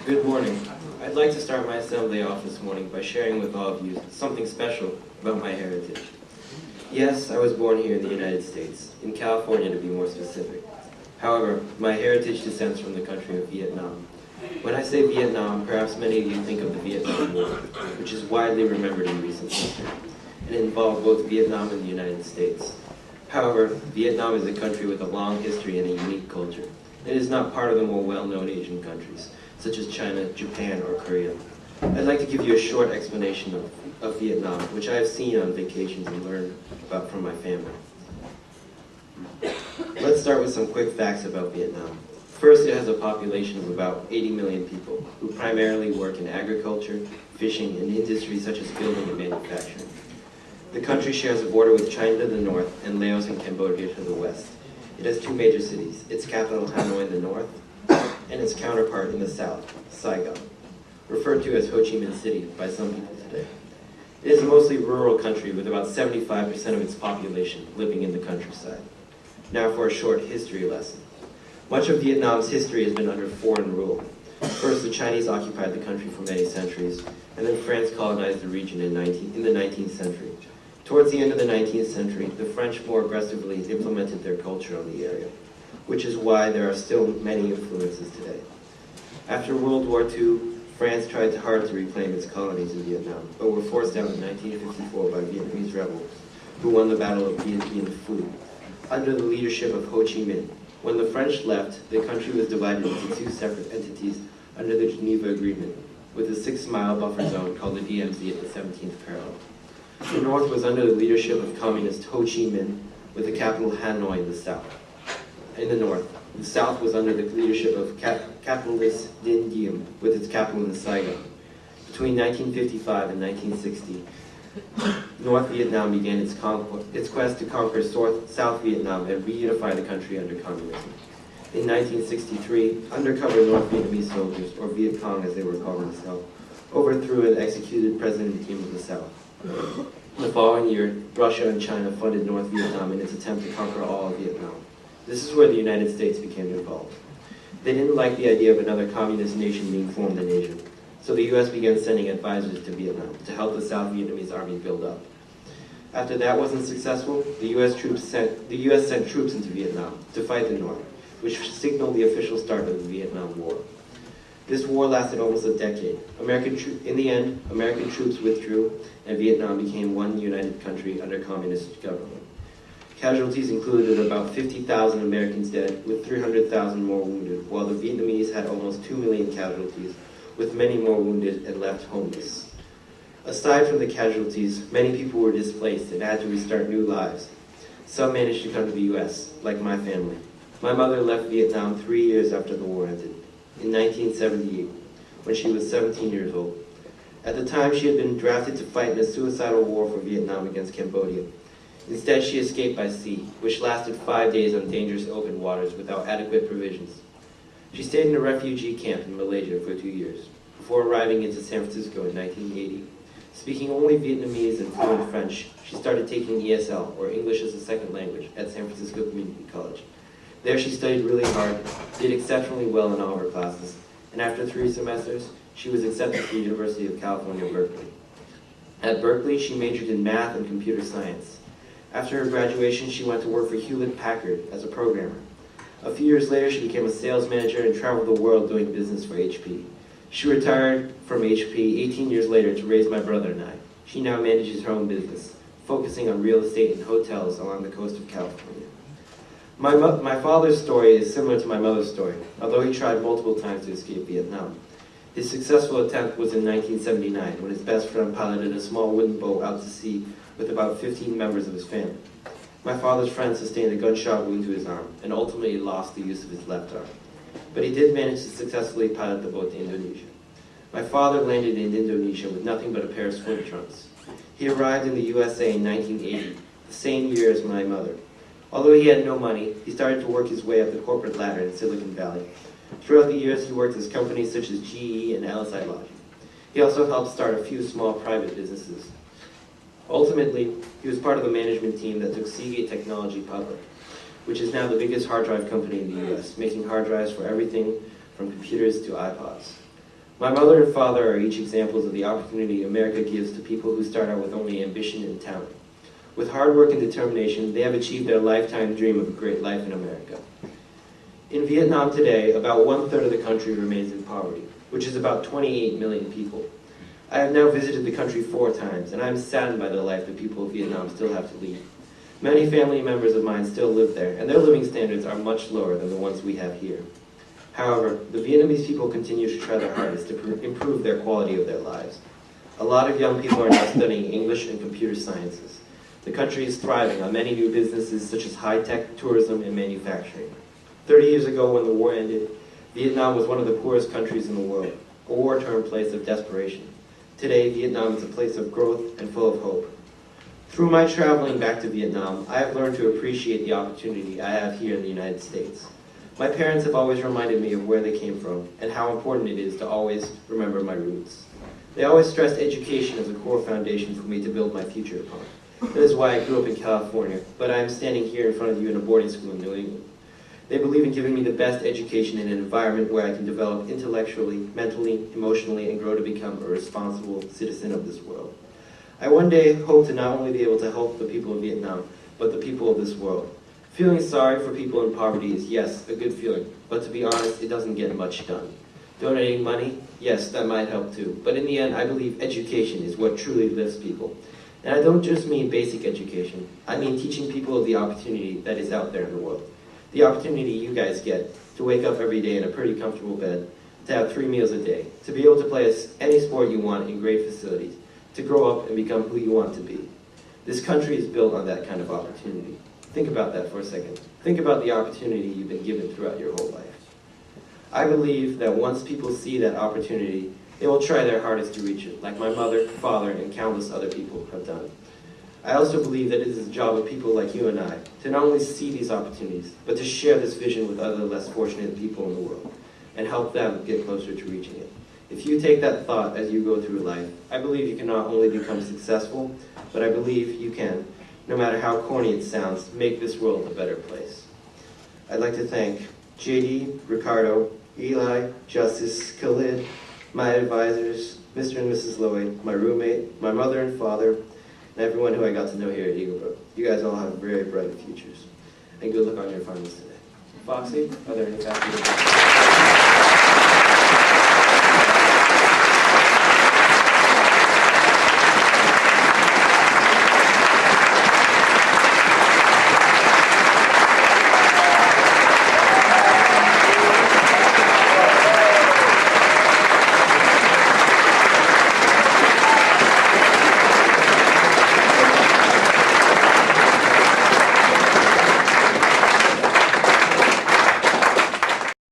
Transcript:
Good morning. I'd like to start my assembly off this morning by sharing with all of you something special about my heritage. Yes, I was born here in the United States, in California to be more specific. However, my heritage descends from the country of Vietnam. When I say Vietnam, perhaps many of you think of the Vietnam War, which is widely remembered in recent history, and it involved both Vietnam and the United States. However, Vietnam is a country with a long history and a unique culture. It is not part of the more well-known Asian countries, such as China, Japan, or Korea. I'd like to give you a short explanation of Vietnam, which I have seen on vacations and learned about from my family. Let's start with some quick facts about Vietnam. First, it has a population of about 80 million people, who primarily work in agriculture, fishing, and industries such as building and manufacturing. The country shares a border with China to the north and Laos and Cambodia to the west. It has two major cities, its capital Hanoi in the north, and its counterpart in the south, Saigon, referred to as Ho Chi Minh City by some people today. It is a mostly rural country with about 75% of its population living in the countryside. Now for a short history lesson. Much of Vietnam's history has been under foreign rule. First, the Chinese occupied the country for many centuries, and then France colonized the region in the 19th century. Towards the end of the 19th century, the French more aggressively implemented their culture on the area, which is why there are still many influences today. After World War II, France tried hard to reclaim its colonies in Vietnam, but were forced out in 1954 by Vietnamese rebels, who won the Battle of Dien Phu, under the leadership of Ho Chi Minh. When the French left, the country was divided into two separate entities under the Geneva Agreement, with a 6-mile buffer zone called the DMZ at the 17th parallel. The north was under the leadership of communist Ho Chi Minh, with the capital Hanoi in the south. In the north, the south was under the leadership of capitalist Dinh Diem, with its capital in Saigon. Between 1955 and 1960, North Vietnam began its quest to conquer South Vietnam and reunify the country under communism. In 1963, undercover North Vietnamese soldiers, or Viet Cong as they were called in the South, overthrew and executed President Diem of the South. The following year, Russia and China funded North Vietnam in its attempt to conquer all of Vietnam. This is where the United States became involved. They didn't like the idea of another communist nation being formed in Asia, so the U.S. began sending advisors to Vietnam to help the South Vietnamese army build up. After that wasn't successful, the U.S. sent troops into Vietnam to fight the North, which signaled the official start of the Vietnam War. This war lasted almost a decade. In the end, American troops withdrew, and Vietnam became one united country under communist government. Casualties included about 50,000 Americans dead, with 300,000 more wounded, while the Vietnamese had almost 2 million casualties, with many more wounded and left homeless. Aside from the casualties, many people were displaced and had to restart new lives. Some managed to come to the U.S., like my family. My mother left Vietnam 3 years after the war ended, in 1978, when she was 17 years old. At the time, she had been drafted to fight in a suicidal war for Vietnam against Cambodia. Instead, she escaped by sea, which lasted 5 days on dangerous open waters without adequate provisions. She stayed in a refugee camp in Malaysia for 2 years, before arriving into San Francisco in 1980. Speaking only Vietnamese and fluent French, she started taking ESL, or English as a Second Language, at San Francisco Community College. There she studied really hard, did exceptionally well in all her classes, and after 3 semesters, she was accepted to the University of California, Berkeley. At Berkeley, she majored in math and computer science. After her graduation, she went to work for Hewlett-Packard as a programmer. A few years later, she became a sales manager and traveled the world doing business for HP. She retired from HP 18 years later to raise my brother and I. She now manages her own business, focusing on real estate and hotels along the coast of California. My father's story is similar to my mother's story, although he tried multiple times to escape Vietnam. His successful attempt was in 1979, when his best friend piloted a small wooden boat out to sea with about 15 members of his family. My father's friend sustained a gunshot wound to his arm and ultimately lost the use of his left arm. But he did manage to successfully pilot the boat to Indonesia. My father landed in Indonesia with nothing but a pair of swim trunks. He arrived in the USA in 1980, the same year as my mother. Although he had no money, he started to work his way up the corporate ladder in Silicon Valley. Throughout the years, he worked at companies such as GE and LSI Logic. He also helped start a few small private businesses. Ultimately, he was part of the management team that took Seagate Technology public, which is now the biggest hard drive company in the US, making hard drives for everything from computers to iPods. My mother and father are each examples of the opportunity America gives to people who start out with only ambition and talent. With hard work and determination, they have achieved their lifetime dream of a great life in America. In Vietnam today, about 1/3 of the country remains in poverty, which is about 28 million people. I have now visited the country 4 times, and I am saddened by the life the people of Vietnam still have to lead. Many family members of mine still live there, and their living standards are much lower than the ones we have here. However, the Vietnamese people continue to try their hardest to improve their quality of their lives. A lot of young people are now studying English and computer sciences. The country is thriving on many new businesses such as high-tech, tourism, and manufacturing. 30 years ago, when the war ended, Vietnam was one of the poorest countries in the world, a war-torn place of desperation. Today, Vietnam is a place of growth and full of hope. Through my traveling back to Vietnam, I have learned to appreciate the opportunity I have here in the United States. My parents have always reminded me of where they came from and how important it is to always remember my roots. They always stressed education as a core foundation for me to build my future upon. That is why I grew up in California, but I am standing here in front of you in a boarding school in New England. They believe in giving me the best education in an environment where I can develop intellectually, mentally, emotionally, and grow to become a responsible citizen of this world. I one day hope to not only be able to help the people of Vietnam, but the people of this world. Feeling sorry for people in poverty is, yes, a good feeling, but to be honest, it doesn't get much done. Donating money, yes, that might help too, but in the end, I believe education is what truly lifts people. And I don't just mean basic education, I mean teaching people of the opportunity that is out there in the world. The opportunity you guys get to wake up every day in a pretty comfortable bed, to have 3 meals a day, to be able to play any sport you want in great facilities, to grow up and become who you want to be. This country is built on that kind of opportunity. Think about that for a second. Think about the opportunity you've been given throughout your whole life. I believe that once people see that opportunity, they will try their hardest to reach it, like my mother, father, and countless other people have done. I also believe that it is the job of people like you and I to not only see these opportunities, but to share this vision with other less fortunate people in the world and help them get closer to reaching it. If you take that thought as you go through life, I believe you can not only become successful, but I believe you can, no matter how corny it sounds, make this world a better place. I'd like to thank JD, Ricardo, Eli, Justice, Khalid, my advisors, Mr. and Mrs. Lloyd, my roommate, my mother and father, and everyone who I got to know here at Eaglebrook. You guys all have very bright futures. And good luck on your finals today. Foxy, are there any faculty?